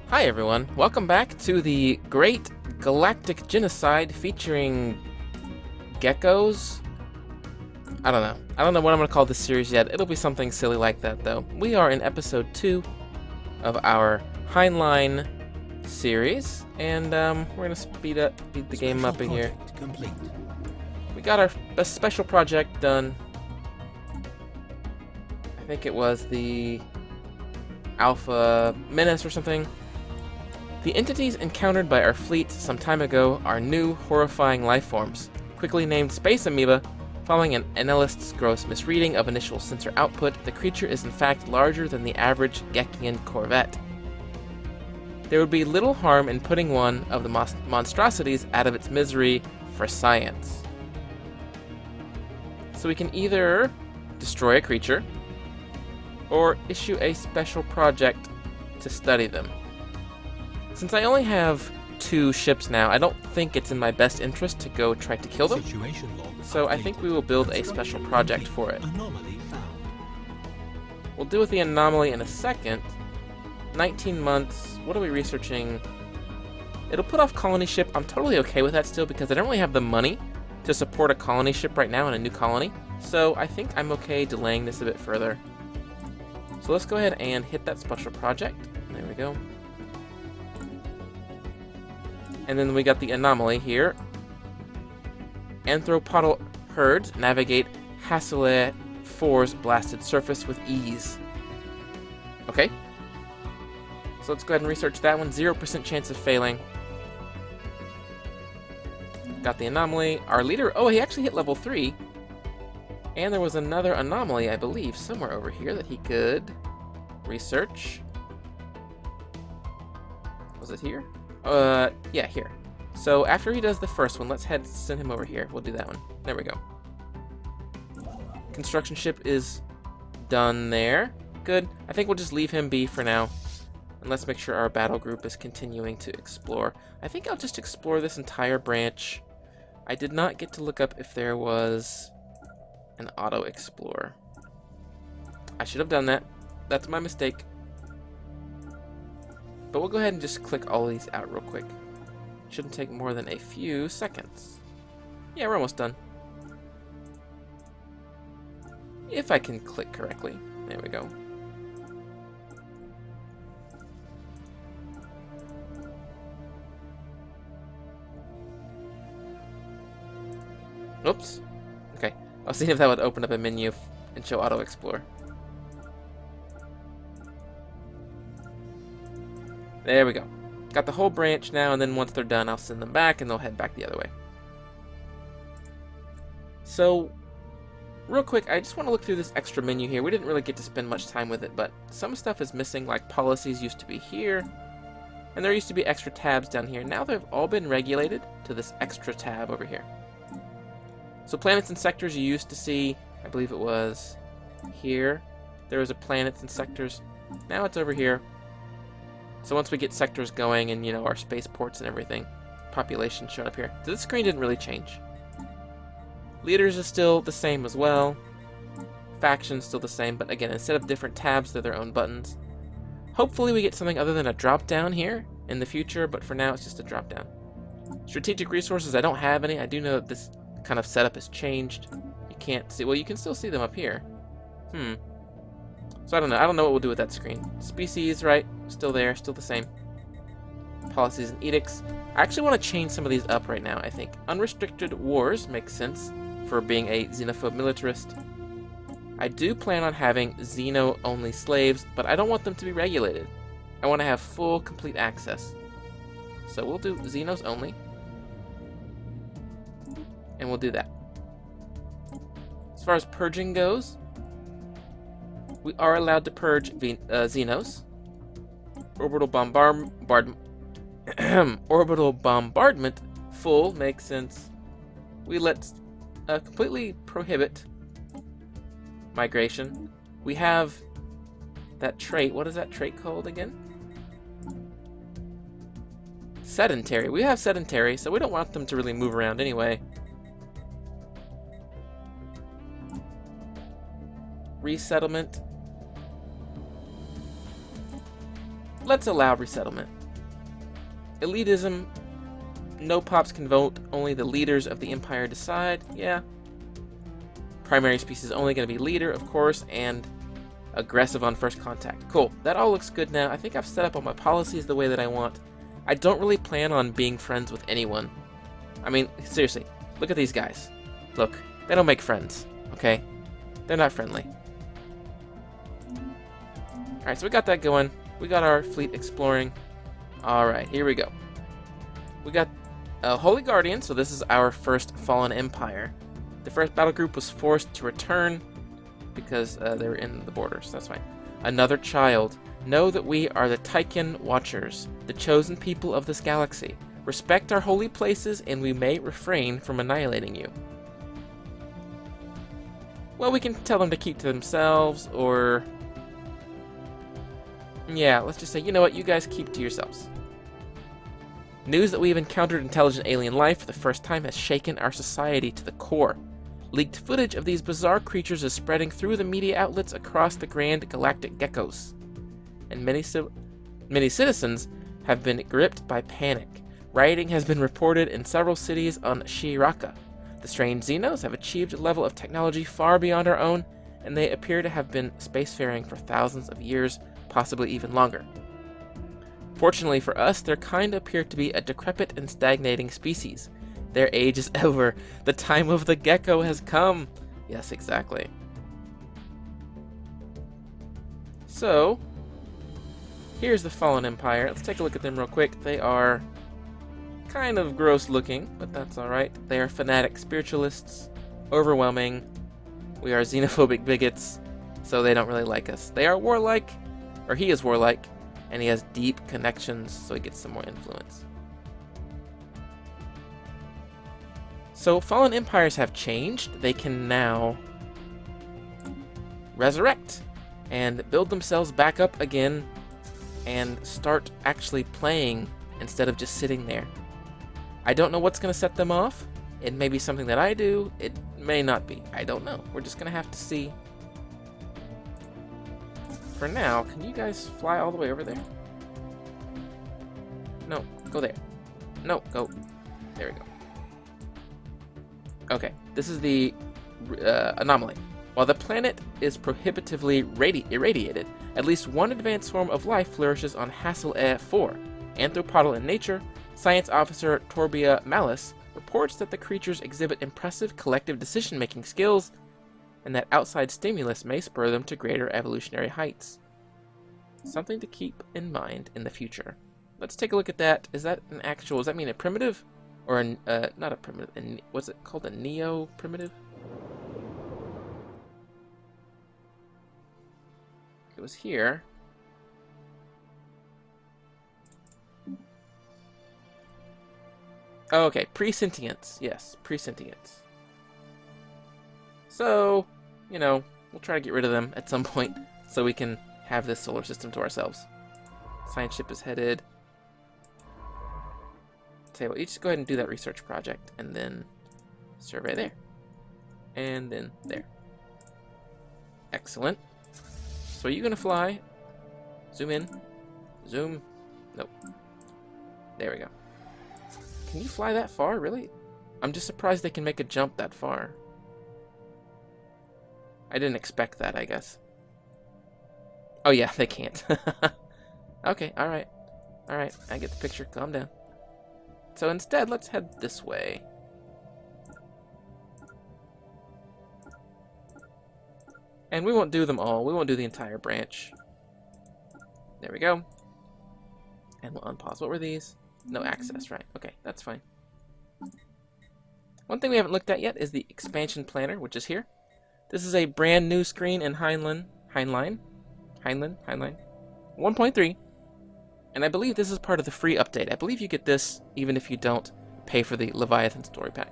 Hi everyone, welcome back to the Great Galactic Genocide featuring geckos? I don't know what I'm going to call this series yet. It'll be something silly like that though. We are in episode 2 of our Heinlein series, and we're going to speed the game up in here. Complete. We got a special project done. I think it was the Alpha Menace or something. The entities encountered by our fleet some time ago are new, horrifying life forms, quickly named Space Amoeba. Following an analyst's gross misreading of initial sensor output, the creature is in fact larger than the average Geckian corvette. There would be little harm in putting one of the monstrosities out of its misery for science. So we can either destroy a creature, or issue a special project to study them. Since I only have 2 ships now, I don't think it's in my best interest to go try to kill them. So I think we will build a special project for it. We'll deal with the anomaly in a second. 19 months, what are we researching? It'll put off colony ship. I'm totally okay with that still because I don't really have the money to support a colony ship right now in a new colony. So I think I'm okay delaying this a bit further. So let's go ahead and hit that special project. There we go. And then we got the anomaly here. Anthropodal herds navigate Hassele 4's blasted surface with ease. Okay. So let's go ahead and research that one. 0% chance of failing. Got the anomaly. Our leader, oh, he actually hit level 3. And there was another anomaly, I believe, somewhere over here that he could research. Was it here? Yeah, here. So after he does the first one, let's send him over here. We'll do that one. There we go. Construction ship is done there. Good. I think we'll just leave him be for now. And let's make sure our battle group is continuing to explore. I think I'll just explore this entire branch. I did not get to look up if there was an auto explorer. I should have done that. That's my mistake. But we'll go ahead and just click all these out real quick. Shouldn't take more than a few seconds. Yeah, we're almost done. If I can click correctly. There we go. Oops. Okay. I was seeing if that would open up a menu and show Auto Explore. There we go. Got the whole branch now, and then once they're done, I'll send them back, and they'll head back the other way. So, real quick, I just want to look through this extra menu here. We didn't really get to spend much time with it, but some stuff is missing, like policies used to be here, and there used to be extra tabs down here. Now they've all been regulated to this extra tab over here. So planets and sectors you used to see, I believe it was here. There was a planets and sectors. Now it's over here. So once we get sectors going and, you know, our spaceports and everything, population showing up here. So this screen didn't really change. Leaders is still the same as well. Factions still the same, but again, instead of different tabs, they're their own buttons. Hopefully we get something other than a drop down here in the future, but for now it's just a drop down. Strategic resources, I don't have any. I do know that this kind of setup has changed. You can't see, well, you can still see them up here. So I don't know what we'll do with that screen. Species, right, still there, still the same. Policies and edicts. I actually want to change some of these up right now, I think. Unrestricted wars makes sense for being a xenophobe militarist. I do plan on having Xeno-only slaves, but I don't want them to be regulated. I want to have full, complete access. So we'll do Xenos only. And we'll do that. As far as purging goes, we are allowed to purge Xenos. Orbital bombardment full makes sense. We let completely prohibit migration. We have that trait. What is that trait called again? Sedentary. We have sedentary, so we don't want them to really move around anyway. Resettlement. Let's allow resettlement. Elitism. No pops can vote. Only the leaders of the empire decide. Yeah. Primary species only going to be leader, of course, and aggressive on first contact. Cool. That all looks good now. I think I've set up all my policies the way that I want. I don't really plan on being friends with anyone. I mean, seriously, look at these guys. Look, they don't make friends, okay? They're not friendly. Alright, so we got that going. We got our fleet exploring. Alright, here we go. We got a Holy Guardian, so this is our first fallen empire. The first battle group was forced to return because they were in the borders. That's fine. Another child. Know that we are the Tychen Watchers, the chosen people of this galaxy. Respect our holy places, and we may refrain from annihilating you. Well, we can tell them to keep to themselves, or... yeah, let's just say, you know what, you guys keep to yourselves. News that we've encountered intelligent alien life for the first time has shaken our society to the core. Leaked footage of these bizarre creatures is spreading through the media outlets across the grand galactic geckos. And many citizens have been gripped by panic. Rioting has been reported in several cities on Shiraka. The strange Xenos have achieved a level of technology far beyond our own, and they appear to have been spacefaring for thousands of years, possibly even longer. Fortunately for us, their kind appear to be a decrepit and stagnating species. Their age is over. The time of the gecko has come. Yes, exactly. So, here's the Fallen Empire. Let's take a look at them real quick. They are kind of gross looking, but that's alright. They are fanatic spiritualists, overwhelming. We are xenophobic bigots, so they don't really like us. They are warlike, or he is warlike, and he has deep connections, so he gets some more influence. So fallen empires have changed. They can now resurrect and build themselves back up again and start actually playing instead of just sitting there. I don't know what's going to set them off. It may be something that I do. It may not be. I don't know. We're just going to have to see. For now, can you guys fly all the way over there? No, go there. No, go. There we go. Okay, this is the anomaly. While the planet is prohibitively irradiated, at least one advanced form of life flourishes on Hassel-E 4. Anthropodal in nature, science officer Torbia Malice reports that the creatures exhibit impressive collective decision-making skills, and that outside stimulus may spur them to greater evolutionary heights. Something to keep in mind in the future. Let's take a look at that. Is that an actual, does that mean a primitive? Or not a primitive, what's it called, a neo-primitive? It was here. Oh, okay, pre-sentience. Yes, pre-sentience. So, you know, we'll try to get rid of them at some point so we can have this solar system to ourselves. Science ship is headed. Tell you what, you just go ahead and do that research project and then survey there. And then there. Excellent. So are you going to fly? Zoom in. Zoom. Nope. There we go. Can you fly that far, really? I'm just surprised they can make a jump that far. I didn't expect that, I guess. Oh yeah, they can't. Okay, alright. Alright, I get the picture. Calm down. So instead, let's head this way. And we won't do them all. We won't do the entire branch. There we go. And we'll unpause. What were these? No access, right. Okay, that's fine. One thing we haven't looked at yet is the expansion planner, which is here. This is a brand new screen in Heinlein 1.3. And I believe this is part of the free update. I believe you get this even if you don't pay for the Leviathan Story Pack.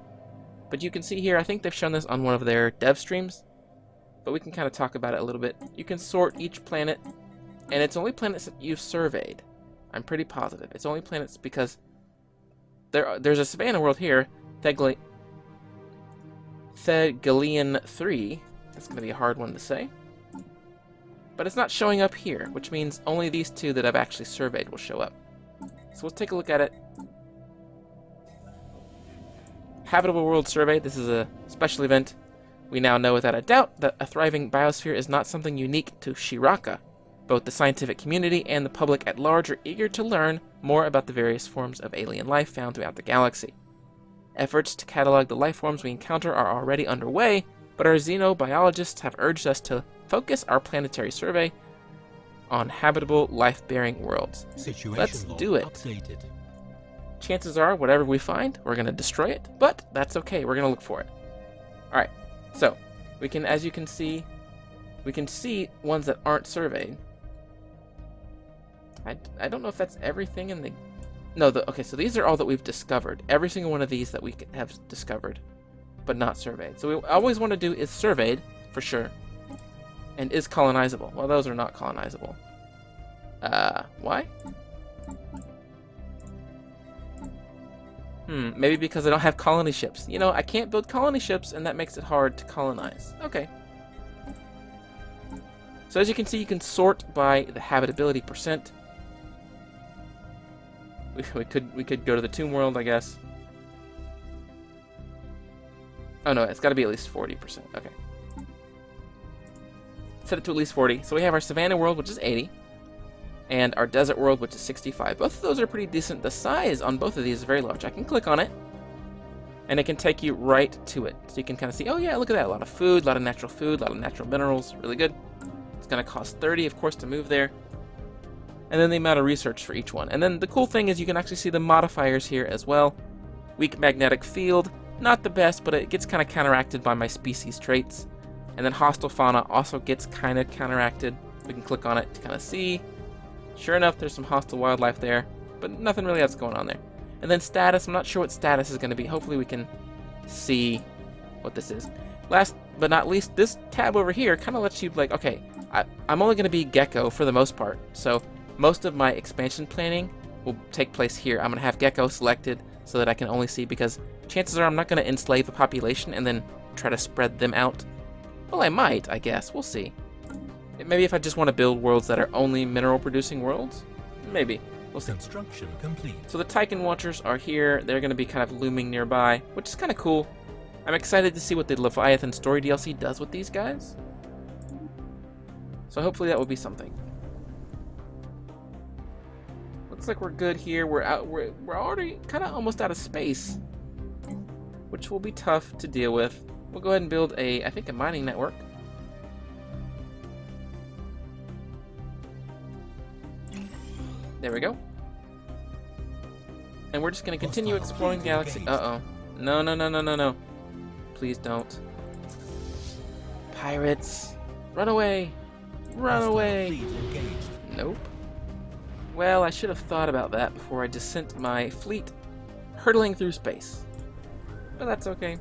But you can see here, I think they've shown this on one of their dev streams. But we can kind of talk about it a little bit. You can sort each planet, and it's only planets that you've surveyed. I'm pretty positive. It's only planets because there's a savannah world here, Thegalian 3. That's going to be a hard one to say. But it's not showing up here, which means only these two that I've actually surveyed will show up. So let's take a look at it. Habitable World Survey. This is a special event. We now know without a doubt that a thriving biosphere is not something unique to Shiraka. Both the scientific community and the public at large are eager to learn more about the various forms of alien life found throughout the galaxy. Efforts to catalog the life forms we encounter are already underway, but our xenobiologists have urged us to focus our planetary survey on habitable, life-bearing worlds. Let's do it. Updated. Chances are, whatever we find, we're going to destroy it, but that's okay. We're going to look for it. Alright, so, we can, as you can see, we can see ones that aren't surveyed. I don't know if that's everything in the... No, okay, so these are all that we've discovered. Every single one of these that we have discovered, but not surveyed. So we always want to do is surveyed, for sure. And is colonizable. Well, those are not colonizable. Why? Maybe because I don't have colony ships. You know, I can't build colony ships, and that makes it hard to colonize. Okay. So as you can see, you can sort by the habitability percent. We could go to the Tomb World, I guess. Oh no, it's got to be at least 40%. Okay. Set it to at least 40. So we have our Savannah World, which is 80. And our Desert World, which is 65. Both of those are pretty decent. The size on both of these is very large. I can click on it, and it can take you right to it. So you can kind of see, oh yeah, look at that. A lot of food, a lot of natural food, a lot of natural minerals. Really good. It's going to cost 30, of course, to move there. And then the amount of research for each one. And then the cool thing is you can actually see the modifiers here as well. Weak magnetic field, not the best, but it gets kind of counteracted by my species traits. And then hostile fauna also gets kind of counteracted. We can click on it to kind of see. Sure enough, there's some hostile wildlife there, but nothing really else going on there. And then status, I'm not sure what status is going to be. Hopefully we can see what this is. Last but not least, this tab over here kind of lets you, like, okay, I'm only going to be Gecko for the most part. So most of my expansion planning will take place here. I'm going to have Gecko selected so that I can only see, because chances are I'm not going to enslave the population and then try to spread them out. Well, I might, I guess. We'll see. Maybe if I just want to build worlds that are only mineral-producing worlds? Maybe. We'll see. Construction complete. So the Titan Watchers are here. They're going to be kind of looming nearby, which is kind of cool. I'm excited to see what the Leviathan Story DLC does with these guys. So hopefully that will be something. Looks like we're good here. We're already kind of almost out of space, which will be tough to deal with. We'll go ahead and build I think a mining network. There we go. And we're just going to continue exploring the galaxy. Uh-oh. No, no, no, no, no, no. Please don't. Pirates. Run away. Run away. Nope. Well, I should have thought about that before I just sent my fleet hurtling through space. But that's okay.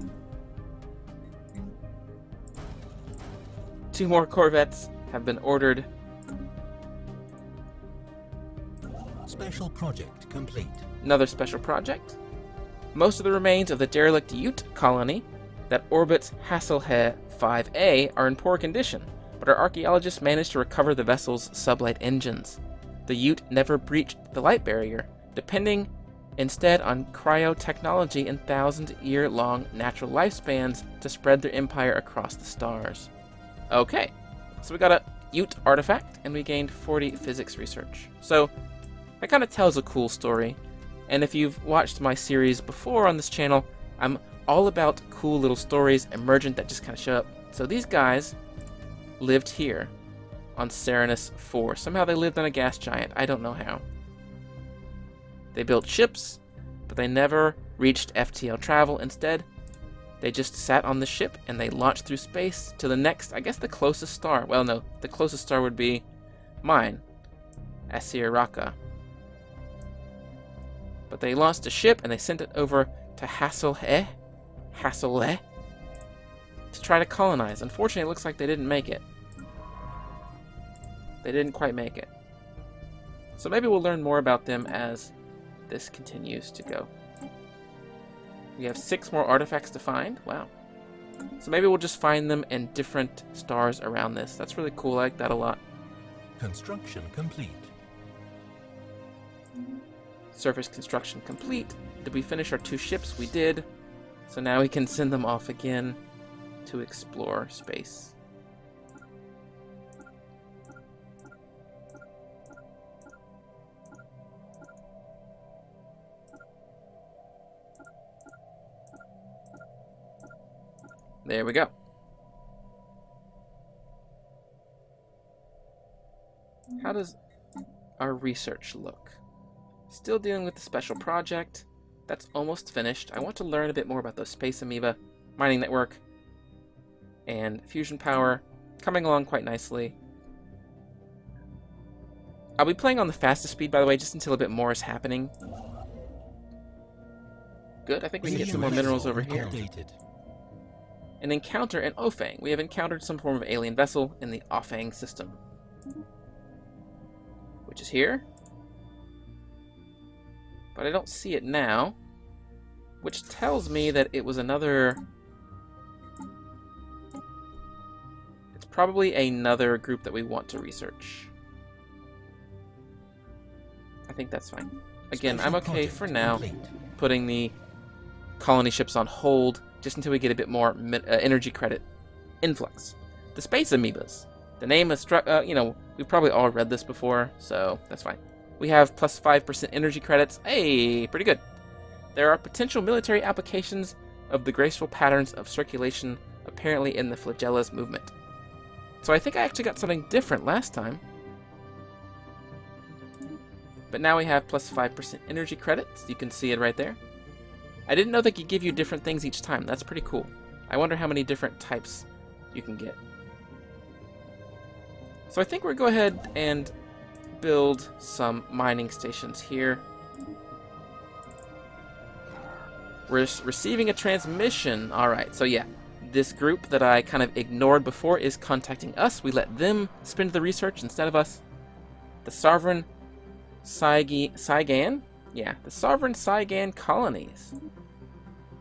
2 more corvettes have been ordered. Special project complete. Another special project. Most of the remains of the derelict Ute colony that orbits Hasselhe 5A are in poor condition, but our archaeologists managed to recover the vessel's sublight engines. The Ute never breached the light barrier, depending instead on cryotechnology and 1,000-year-long natural lifespans to spread their empire across the stars. Okay, so we got a Ute artifact, and we gained 40 physics research. So that kind of tells a cool story, and if you've watched my series before on this channel, I'm all about cool little stories, emergent, that just kind of show up. So these guys lived here on Serenus 4. Somehow they lived on a gas giant. I don't know how. They built ships, but they never reached FTL travel. Instead, they just sat on the ship and they launched through space to the next, I guess the closest star. Well, no, the closest star would be mine, Asiraka. But they launched a ship and they sent it over to Hasselhe, to try to colonize. Unfortunately, it looks like they didn't make it. They didn't quite make it. So maybe we'll learn more about them as this continues to go. We have 6 more artifacts to find. Wow. So maybe we'll just find them in different stars around this. That's really cool. I like that a lot. Construction complete. Surface construction complete. Did we finish our 2 ships? We did. So now we can send them off again to explore space. There we go. How does our research look? Still dealing with the special project. That's almost finished. I want to learn a bit more about those space amoeba, mining network, and fusion power. Coming along quite nicely. I'll be playing on the fastest speed, by the way, just until a bit more is happening. Good, I think we can get some more minerals over here. An encounter in Ofang. We have encountered some form of alien vessel in the Ofang system. Which is here. But I don't see it now. Which tells me that it was another... It's probably another group that we want to research. I think that's fine. Again, I'm okay for now putting the colony ships on hold just until we get a bit more energy credit influx. The space amoebas. The name is we've probably all read this before, so that's fine. We have plus 5% energy credits. Hey, pretty good. There are potential military applications of the graceful patterns of circulation apparently in the flagellas movement. So I think I actually got something different last time. But now we have plus 5% energy credits. You can see it right there. I didn't know they could give you different things each time. That's pretty cool. I wonder how many different types you can get. So I think we'll go ahead and build some mining stations here. We're receiving a transmission. Alright, so yeah. This group that I kind of ignored before is contacting us. We let them spend the research instead of us. The Sovereign Saigan? Yeah, the Sovereign Saigan colonies.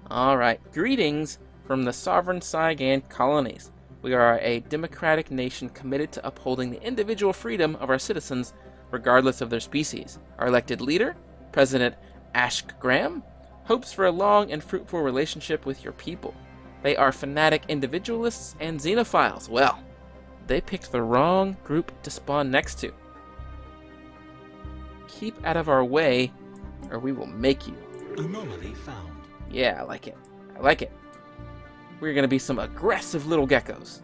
Alright, greetings from the Sovereign Saigan colonies. We are a democratic nation committed to upholding the individual freedom of our citizens regardless of their species. Our elected leader, President Ashk Graham, hopes for a long and fruitful relationship with your people. They are fanatic individualists and xenophiles. Well, they picked the wrong group to spawn next to. Keep out of our way, or we will make you. Anomaly found. Yeah, I like it. I like it. We're going to be some aggressive little geckos.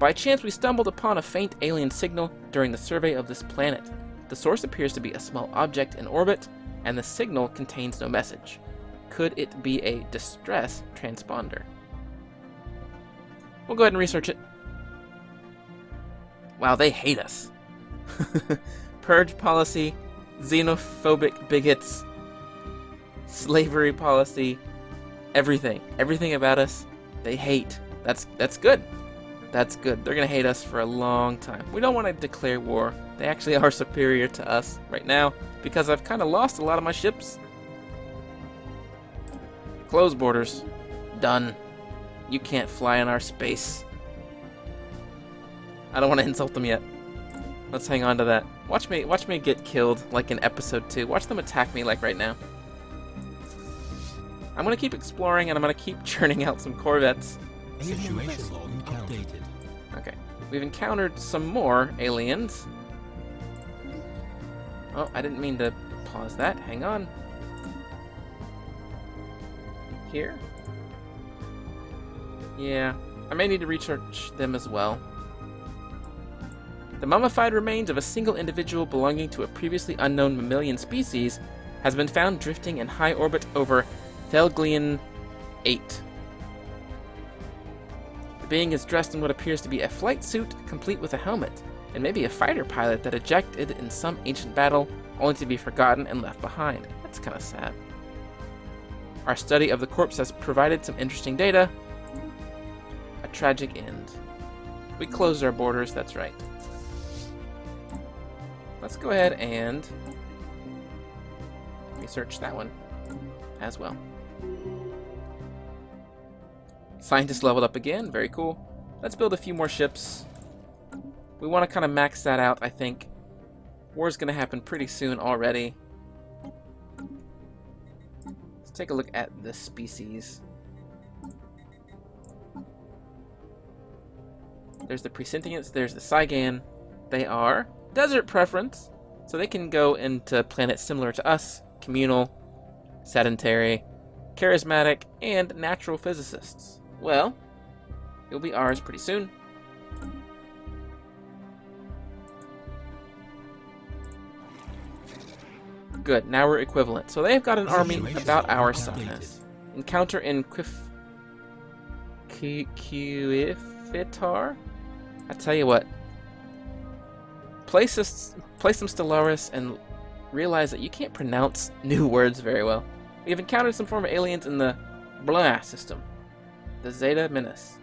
By chance, we stumbled upon a faint alien signal during the survey of this planet. The source appears to be a small object in orbit, and the signal contains no message. Could it be a distress transponder? We'll go ahead and research it. Wow, they hate us. Purge policy, xenophobic bigots, slavery policy, everything. Everything about us, they hate. That's good. That's good. They're going to hate us for a long time. We don't want to declare war. They actually are superior to us right now because I've kind of lost a lot of my ships. Close borders. Done. You can't fly in our space. I don't want to insult them yet. Let's hang on to that. Watch me get killed like in episode 2. Watch them attack me like right now. I'm going to keep exploring and I'm going to keep churning out some corvettes. Situation log updated. Okay. We've encountered some more aliens. Oh, I didn't mean to pause that. Hang on. Here? Yeah, I may need to research them as well. The mummified remains of a single individual belonging to a previously unknown mammalian species has been found drifting in high orbit over Thelglian 8. The being is dressed in what appears to be a flight suit, complete with a helmet, and maybe a fighter pilot that ejected in some ancient battle, only to be forgotten and left behind. That's kind of sad. Our study of the corpse has provided some interesting data. A tragic end. We closed our borders, that's right. Let's go ahead and research that one as well. Scientists leveled up again, very cool. Let's build a few more ships. We want to kind of max that out, I think. War's going to happen pretty soon already. take a look at the species. There's the Presentients, there's the Cygan. They are desert preference, so they can go into planets similar to us, communal, sedentary, charismatic, and natural physicists. Well, it'll be ours pretty soon. Good, now we're equivalent. So they've got an army about our size. Encounter in Quifitar? I tell you what. Play some Stellaris and realize that you can't pronounce new words very well. We have encountered some form of aliens in the blah system. The Zeta Menace.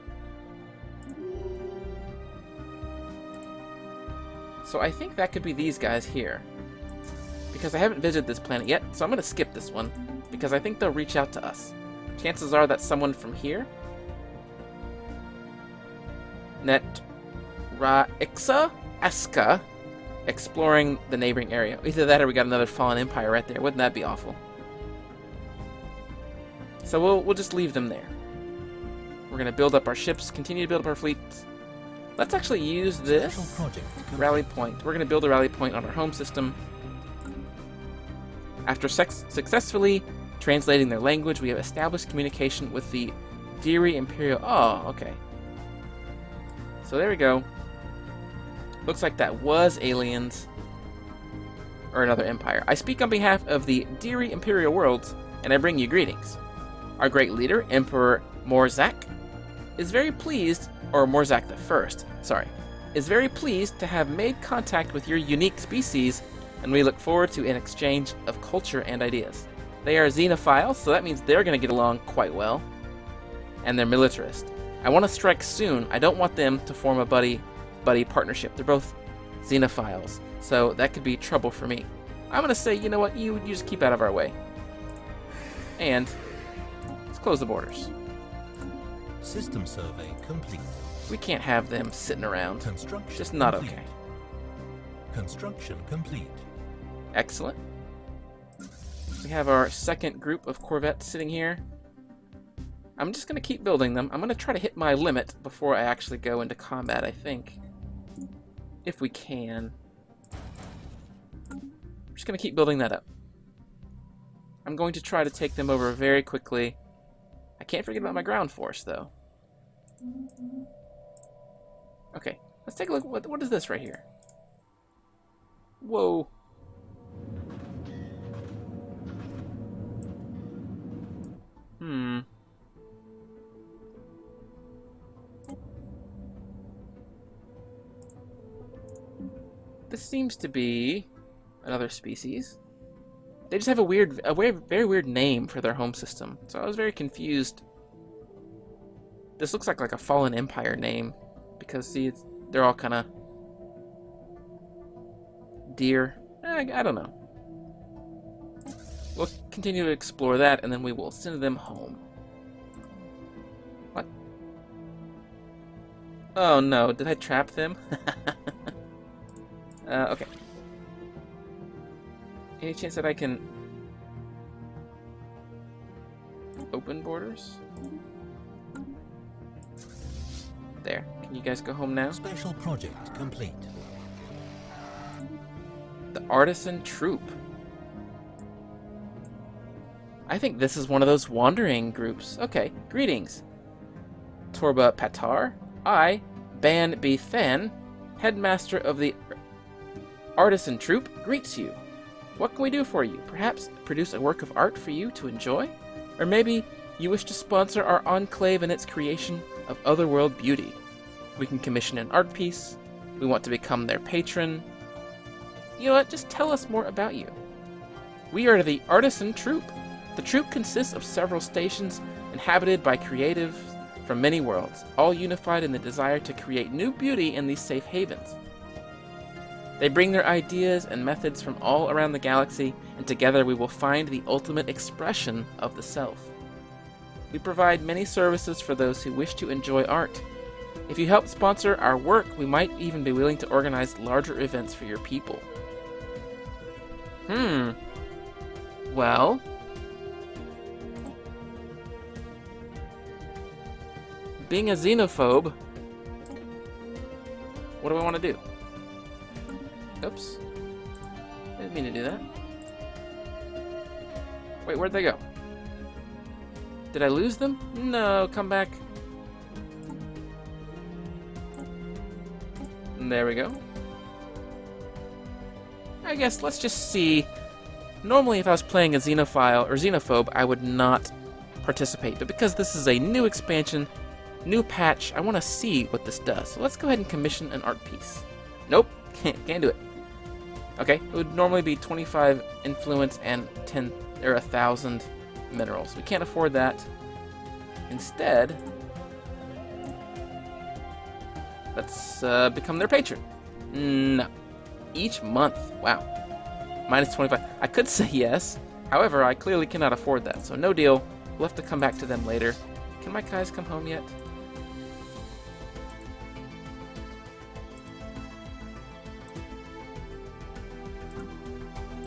So I think that could be these guys here. Because I haven't visited this planet yet, so I'm going to skip this one. Because I think they'll reach out to us. Chances are that's someone from here. Aska, exploring the neighboring area. Either that or we got another fallen empire right there. Wouldn't that be awful? So we'll just leave them there. We're going to build up our ships, continue to build up our fleets. Let's actually use this rally point. We're going to build a rally point on our home system. After successfully translating their language, we have established communication with the Diri Imperial... Oh, okay. So there we go. Looks like that was aliens. Or another empire. I speak on behalf of the Diri Imperial Worlds, and I bring you greetings. Our great leader, Emperor Morzak, is very pleased... Or Morzak the First, sorry. Is very pleased to have made contact with your unique species, and we look forward to an exchange of culture and ideas. They are xenophiles, so that means they're going to get along quite well. And they're militarist. I want to strike soon. I don't want them to form a buddy partnership. They're both xenophiles, so that could be trouble for me. I'm going to say, you know what, you just keep out of our way. And let's close the borders. System survey complete. We can't have them sitting around. Construction just not complete. Okay. Construction complete. Excellent. We have our second group of corvettes sitting here. I'm just going to keep building them. I'm going to try to hit my limit before I actually go into combat, I think. If we can. I'm just going to keep building that up. I'm going to try to take them over very quickly. I can't forget about my ground force, though. Okay, let's take a look. What is this right here? Whoa. This seems to be another species. They just have a very weird name for their home system. So I was very confused. This looks like a fallen empire name. Because, see, they're all kind of... deer. I don't know. We'll continue to explore that, and then we will send them home. What? Oh no, did I trap them? Okay. Any chance that I can... open borders? There. Can you guys go home now? Special project complete. The Artisan Troop. I think this is one of those wandering groups. Okay, greetings. Torba Patar. I, Ban B. Than, headmaster of the Artisan Troop, greets you. What can we do for you? Perhaps produce a work of art for you to enjoy? Or maybe you wish to sponsor our enclave in its creation of otherworld beauty. We can commission an art piece. We want to become their patron. You know what? Just tell us more about you. We are the Artisan Troop. The troop consists of several stations inhabited by creatives from many worlds, all unified in the desire to create new beauty in these safe havens. They bring their ideas and methods from all around the galaxy, and together we will find the ultimate expression of the self. We provide many services for those who wish to enjoy art. If you help sponsor our work, we might even be willing to organize larger events for your people. Well, being a xenophobe, what do I want to do? Oops. I didn't mean to do that. Wait, where'd they go? Did I lose them? No, come back. There we go. I guess let's just see. Normally, if I was playing a xenophile or xenophobe, I would not participate. But because this is a new expansion, new patch, I want to see what this does. So let's go ahead and commission an art piece. Nope, can't do it. Okay, it would normally be 25 influence and 10 or 1,000 minerals. We can't afford that. Instead, let's become their patron. No. Each month. Wow. Minus 25. I could say yes. However, I clearly cannot afford that. So no deal. We'll have to come back to them later. Can my guys come home yet?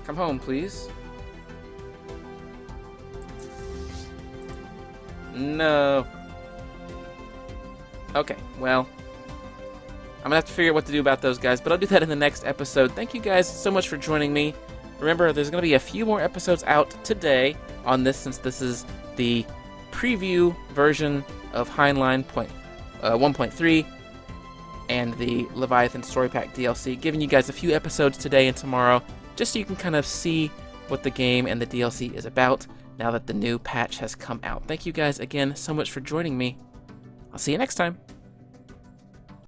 Come home, please. No. Okay, well, I'm gonna have to figure out what to do about those guys, but I'll do that in the next episode. Thank you guys so much for joining me. Remember, there's gonna be a few more episodes out today on this, since this is the preview version of Heinlein 1.3 and the Leviathan Story Pack DLC, giving you guys a few episodes today and tomorrow, just so you can kind of see what the game and the DLC is about now that the new patch has come out. Thank you guys again so much for joining me. I'll see you next time.